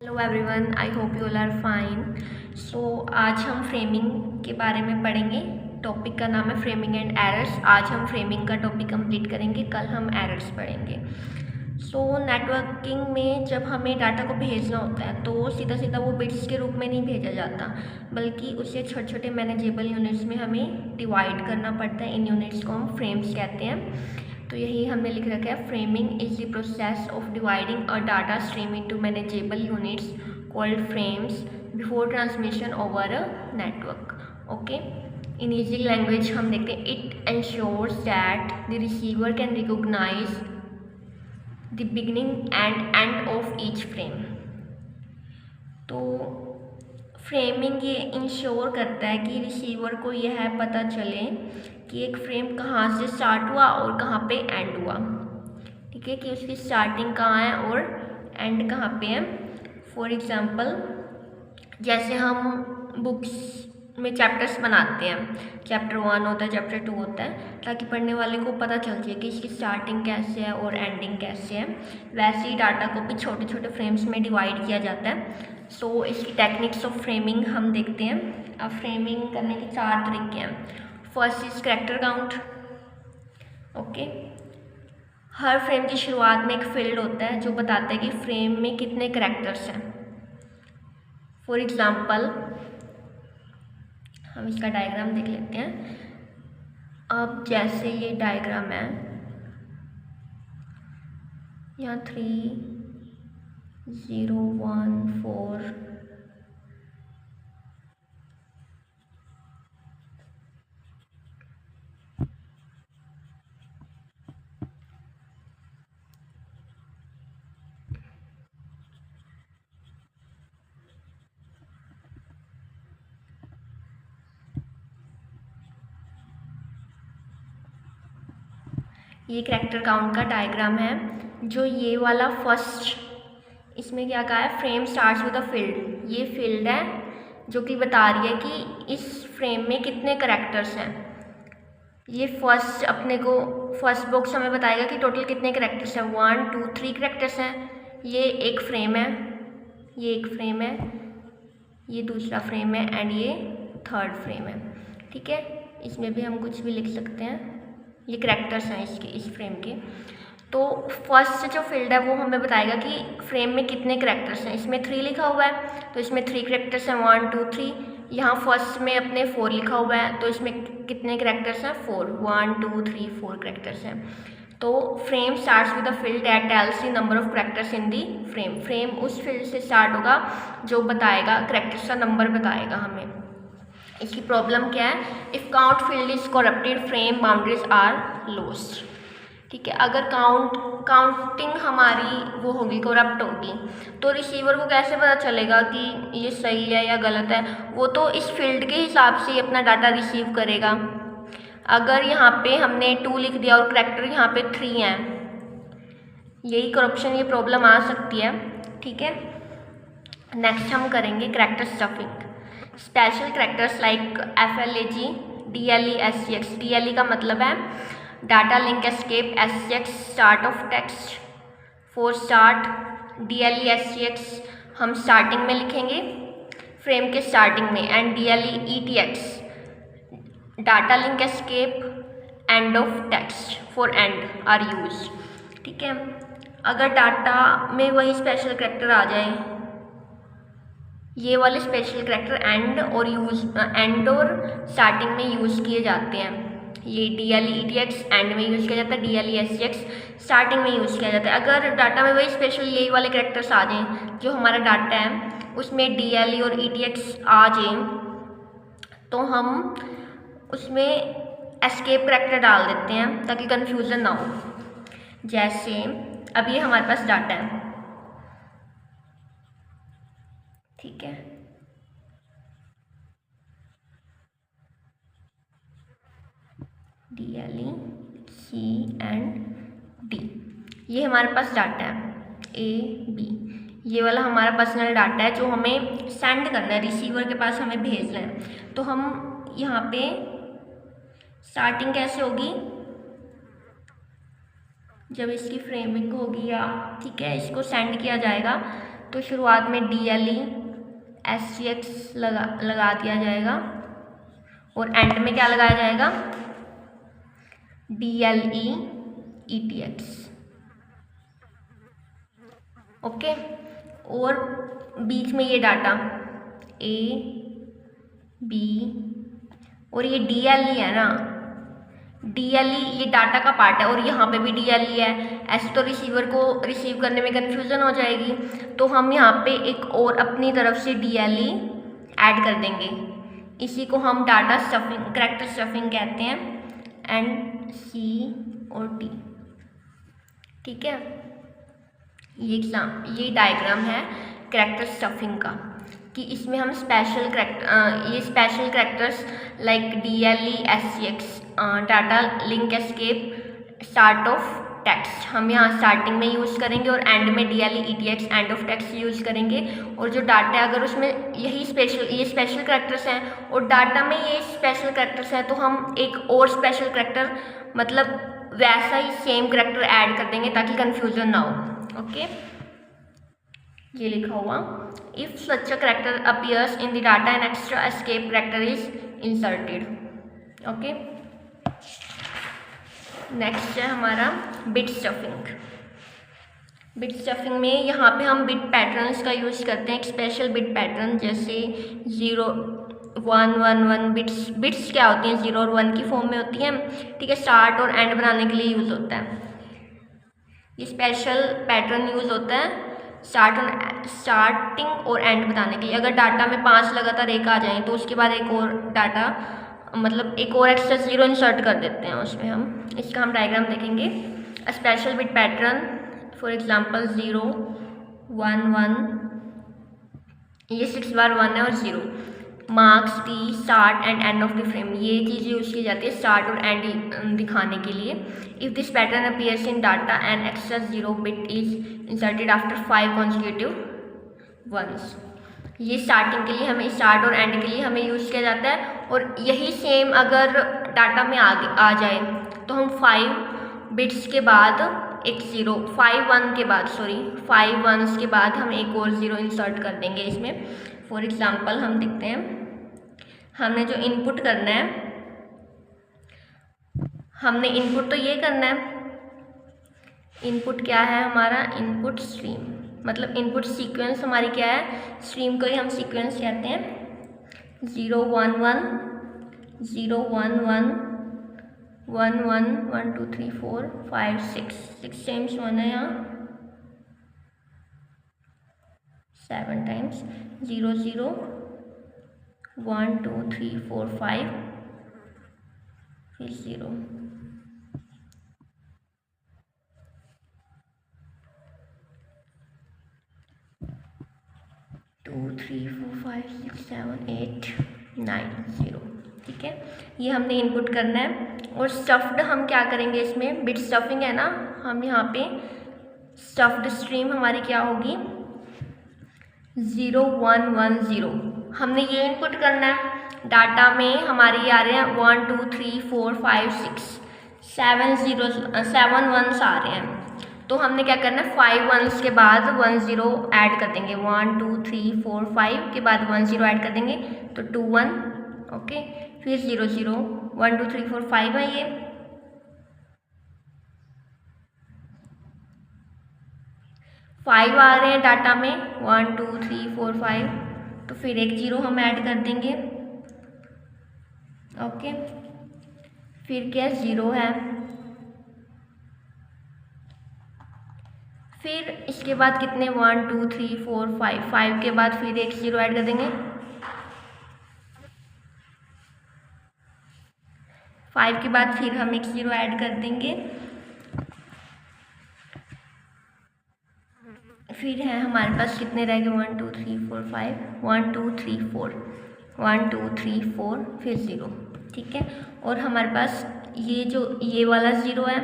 Hello everyone, I hope you all are fine. So आज हम framing के बारे में पढ़ेंगे। टॉपिक का नाम है फ्रेमिंग एंड एरर्स। आज हम फ्रेमिंग का टॉपिक कंप्लीट करेंगे, कल हम एरर्स पढ़ेंगे। सो नेटवर्किंग में जब हमें डाटा को भेजना होता है तो सीधा सीधा वो बिट्स के रूप में नहीं भेजा जाता, बल्कि उसे छोटे छोटे मैनेजेबल यूनिट्स में हमें डिवाइड करना पड़ता है। इन यूनिट्स को हम फ्रेम्स कहते हैं। तो यही हमने लिख रखा है, framing is the process of dividing a data stream into manageable units called frames before transmission over a network. Okay, in easy language हम देखते हैं, it ensures that the receiver can recognise the beginning and end of each frame. तो framing ये ensure करता है कि receiver को यह पता चले कि एक फ्रेम कहाँ से स्टार्ट हुआ और कहाँ पे एंड हुआ। ठीक है, कि उसकी स्टार्टिंग कहाँ है और एंड कहाँ पे है। फॉर एग्जांपल, जैसे हम बुक्स में चैप्टर्स बनाते हैं, चैप्टर 1 होता है, चैप्टर 2 होता है, ताकि पढ़ने वाले को पता चल जाए कि इसकी स्टार्टिंग कैसे है और एंडिंग कैसे है। वैसे ही डाटा को भी छोटे छोटे फ्रेम्स में डिवाइड किया जाता है। सो इसकी टेक्निक्स ऑफ फ्रेमिंग हम देखते हैं। अब फ्रेमिंग करने के 4 तरीके हैं। First is character count. Okay, her frame की शुरुआत में एक फील्ड होता है जो बताता है कि फ्रेम में कितने कैरेक्टर्स हैं। फॉर एग्जाम्पल, हम इसका डायग्राम देख लेते हैं। अब जैसे ये डायग्राम है, यहाँ 3 0 1 4 ये कैरेक्टर काउंट का डायग्राम है। जो ये वाला फर्स्ट, इसमें क्या कहा है, frame starts with a field. ये फील्ड है जो कि बता रही है कि इस फ्रेम में कितने कैरेक्टर्स हैं। ये फर्स्ट अपने को फर्स्ट बॉक्स हमें बताएगा कि टोटल कितने कैरेक्टर्स हैं। 1 2 3 कैरेक्टर्स हैं। ये एक फ्रेम है, ये एक फ्रेम है, ये दूसरा फ्रेम है एंड ये थर्ड फ्रेम है। ठीक है, इसमें भी हम कुछ भी लिख सकते हैं। ये कैरेक्टर्स हैं इसके, इस फ्रेम के। तो फर्स्ट जो फील्ड है वो हमें बताएगा कि फ्रेम में कितने कैरेक्टर्स हैं। इसमें 3 लिखा हुआ है तो इसमें 3 कैरेक्टर्स हैं, 1 2 3। यहाँ फर्स्ट में अपने 4 लिखा हुआ है तो इसमें कितने कैरेक्टर्स हैं, 4। 1 2 3 4 कैरेक्टर्स हैं। तो frame starts with the field that tells the number of characters in the frame. Frame उस फील्ड से स्टार्ट होगा जो बताएगा, कैरेक्टर्स का नंबर बताएगा हमें। इसकी प्रॉब्लम क्या है, if count field is corrupted frame boundaries are lost. ठीक है, अगर काउंटिंग हमारी वो होगी, करप्ट होगी, तो रिसीवर को कैसे पता चलेगा कि ये सही है या गलत है। वो तो इस फील्ड के हिसाब से ही अपना डाटा रिसीव करेगा। अगर यहाँ पे हमने 2 लिख दिया और कैरेक्टर यहाँ पे 3 हैं, यही करप्शन, ये प्रॉब्लम आ सकती है। ठीक है, नेक्स्ट हम करेंगे character stuffing. Special characters like FLAG, DLE, SCX। DLE का मतलब है data link escape, SCX start of text. For start, DLE SCX हम स्टार्टिंग में लिखेंगे, फ्रेम के स्टार्टिंग में, and DLE ETX data link escape end of text for end are use. ठीक है, अगर डाटा में वही स्पेशल कैरेक्टर आ जाए, ये वाले स्पेशल कैरेक्टर एंड और स्टार्टिंग में यूज़ किए जाते हैं। ये DLE ETX एंड में यूज़ किया जाता है, DLE SCX स्टार्टिंग में यूज़ किया जाता है। अगर डाटा में वही स्पेशल यही वाले कैरेक्टर्स आ जाएं, जो हमारा डाटा है उसमें DLE और ETX आ जाएं, तो हम उसमें एस्केप कैरेक्टर डाल देते हैं ताकि कन्फ्यूज़न ना हो। जैसे अब ये हमारे पास डाटा है, ठीक है, DLE C एंड D, ये हमारे पास डाटा है A B। ये वाला हमारा पर्सनल डाटा है जो हमें सेंड करना है, रिसीवर के पास हमें भेजना है। तो हम यहाँ पे स्टार्टिंग कैसे होगी, जब इसकी फ्रेमिंग होगी या ठीक है इसको सेंड किया जाएगा तो शुरुआत में DLE/SGX लगा दिया जाएगा और एंड में क्या लगाया जाएगा, DLE/ETX। ओके, और बीच में ये डाटा A B और ये DLE है ना, DLE ये डाटा का पार्ट है और यहाँ पे भी DLE है। ऐसे तो रिसीवर को रिसीव करने में कन्फ्यूज़न हो जाएगी, तो हम यहाँ पे एक और अपनी तरफ से DLE ऐड कर देंगे। इसी को हम डाटा स्टफिंग, करैक्टर स्टफिंग कहते हैं, NC और T। ठीक है, ये डायग्राम है करैक्टर स्टफिंग का, कि इसमें हम special characters like DLE/SGX, data link escape, start of text हम यहाँ स्टार्टिंग में यूज़ करेंगे और एंड में DLE/ETX and of text use करेंगे। और जो डाटा है अगर उसमें ये स्पेशल करैक्टर्स हैं और डाटा में ये स्पेशल करैक्टर्स हैं, तो हम एक और स्पेशल करैक्टर मतलब वैसा ही सेम करैक्टर ऐड कर देंगे ताकि कन्फ्यूज़न ना हो। ओके, ये लिखा हुआ, if such a character appears in the data an extra escape character is inserted. Okay, next है हमारा बिट स्टफिंग। बिट स्टफिंग में यहाँ पे हम बिट पैटर्न्स का यूज़ करते हैं, एक स्पेशल बिट पैटर्न जैसे 0 1 1 1 बिट्स क्या होती हैं, 0 और 1 की फॉर्म में होती हैं। ठीक है, स्टार्ट और एंड बनाने के लिए यूज़ होता है ये स्पेशल पैटर्न, यूज़ होता है स्टार्टिंग और एंड बताने के लिए। अगर डाटा में 5 लगातार एक आ जाए तो उसके बाद एक और डाटा मतलब एक और एक्स्ट्रा 0 इंसर्ट कर देते हैं उसमें हम। इसका हम डायग्राम देखेंगे। A special bit pattern for example 0 1 1, ये 6 बार 1 है और 0, marks the start and end of the frame, ये चीज़ यूज़ की जाती है स्टार्ट और एंड दिखाने के लिए। If this pattern appears in data and extra 0 bit is inserted after 5 consecutive ones, ये स्टार्टिंग के लिए हमें, स्टार्ट और एंड के लिए हमें यूज़ किया जाता है। और यही सेम अगर डाटा में आ जाए तो हम 5 बिट्स के बाद एक 0, 5 1 के बाद 5 1s के बाद हम एक और 0 इंसर्ट कर देंगे इसमें। फॉर एग्जांपल हम देखते हैं, हमने जो इनपुट करना है, हमने इनपुट तो ये करना है, इनपुट क्या है हमारा, इनपुट स्ट्रीम, मतलब इनपुट सीक्वेंस हमारी क्या है, स्ट्रीम को ही हम सीक्वेंस कहते हैं। 0 1 1 0 1 1 1 1 1 2 3 4 5 6 टाइम्स 1 है यहाँ, 7 टाइम्स 0 0 1 2 3 4 5 फिर 0, 2 3 4 5 6 7 8 9 0। ठीक है, ये हमने इनपुट करना है। और स्टफ्ड हम क्या करेंगे इसमें, बिट स्टफिंग है ना, हम यहाँ पे स्टफ्ड स्ट्रीम हमारी क्या होगी 0 1 1 0, हमने ये इनपुट करना है। डाटा में हमारी आ रहे हैं 1 2 3 4 5 6 7 1s आ रहे हैं, तो हमने क्या करना है 5 1s के बाद 1 0 ऐड कर देंगे, 1 2 3 4 5 के बाद 1 0 ऐड कर देंगे तो 2 1। ओके, फिर 0 0 1 2 3 4 5 है ये, 5 आ रहे हैं डाटा में 1 2 3 4 5, तो फिर एक 0 हम ऐड कर देंगे। ओके, फिर क्या 0 है, फिर इसके बाद कितने 1 2 3 4 5 के बाद फिर एक 0 ऐड कर देंगे, 5 के बाद फिर हम एक 0 ऐड कर देंगे। फिर है हमारे पास कितने रह गए 1 2 3 4 5 1 2 3 4 1 2 3 4 फिर 0। ठीक है, और हमारे पास ये वाला 0 है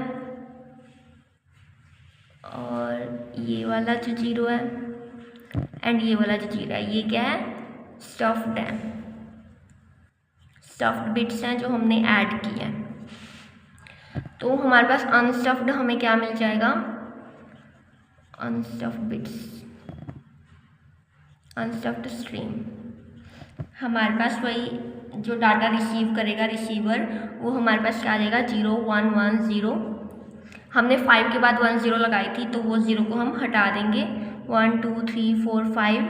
और ये वाला जो 0 है एंड ये वाला जो 0 है, ये क्या है स्टफ्ड है, स्टफ्ड बिट्स हैं जो हमने ऐड किए हैं। तो हमारे पास अनस्टफ्ड हमें क्या मिल जाएगा, अनस्टफ्ड बिट्स। अनस्टफ्ड स्ट्रीम, हमारे पास वही जो डाटा रिसीव करेगा रिसीवर, वो हमारे पास क्या आ जाएगा 0 1 1 0। हमने 5 के बाद 1 0 लगाई थी, तो वो 0 को हम हटा देंगे। 1 2 3 4 5,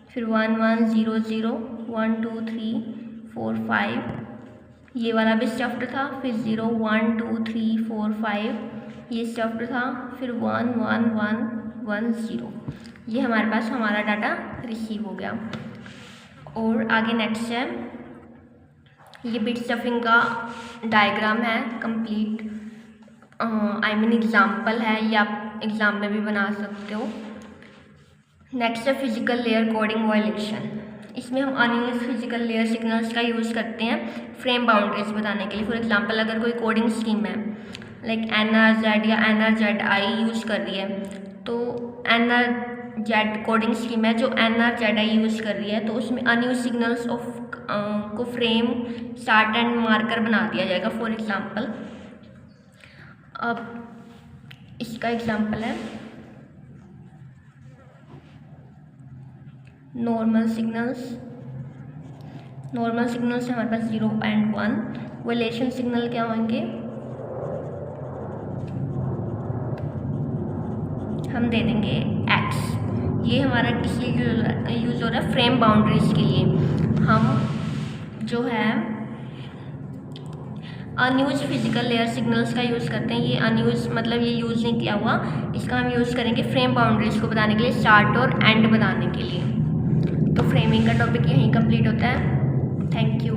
फिर 1 1 0 0 1 2 3 4 5, ये वाला भी स्टफ्ड था। फिर 0 1 2 3 4 5, ये स्टफ्ड था। फिर 1 1 1 1 0, ये हमारे पास हमारा डाटा रिसीव हो गया। और आगे नेक्स्ट है, ये बिट स्टफिंग का डायग्राम है कंप्लीट, एग्जाम्पल है, ये आप एग्ज़ाम में भी बना सकते हो। नेक्स्ट है फिजिकल लेयर कोडिंग वायलेशन। इसमें हम अनयूज्ड फिजिकल लेयर सिग्नल्स का यूज़ करते हैं फ्रेम बाउंड्रीज बताने के लिए। फॉर एग्जांपल, अगर कोई कोडिंग स्कीम है लाइक NRZ या NRZI यूज़ कर रही है, तो NRZ कोडिंग स्कीम है जो NRZI यूज़ कर रही है, तो उसमें अनयूज्ड सिग्नल्स ऑफ को फ्रेम स्टार्ट एंड मार्कर बना दिया जाएगा। फॉर एग्जांपल, अब इसका एग्जांपल है नॉर्मल सिग्नल्स हमारे पास 0 and 1। वायलेशन सिग्नल क्या होंगे, हम दे देंगे X। ये हमारा किस लिए यूज़ हो रहा है, फ्रेम बाउंड्रीज के लिए। हम जो है अनयूज फिजिकल लेयर सिग्नल्स का यूज़ करते हैं। ये अनयूज मतलब ये यूज़ नहीं किया हुआ, इसका हम यूज़ करेंगे फ्रेम बाउंड्रीज को बताने के लिए, स्टार्ट और एंड बताने के लिए। तो फ्रेमिंग का टॉपिक यहीं कंप्लीट होता है। Thank you.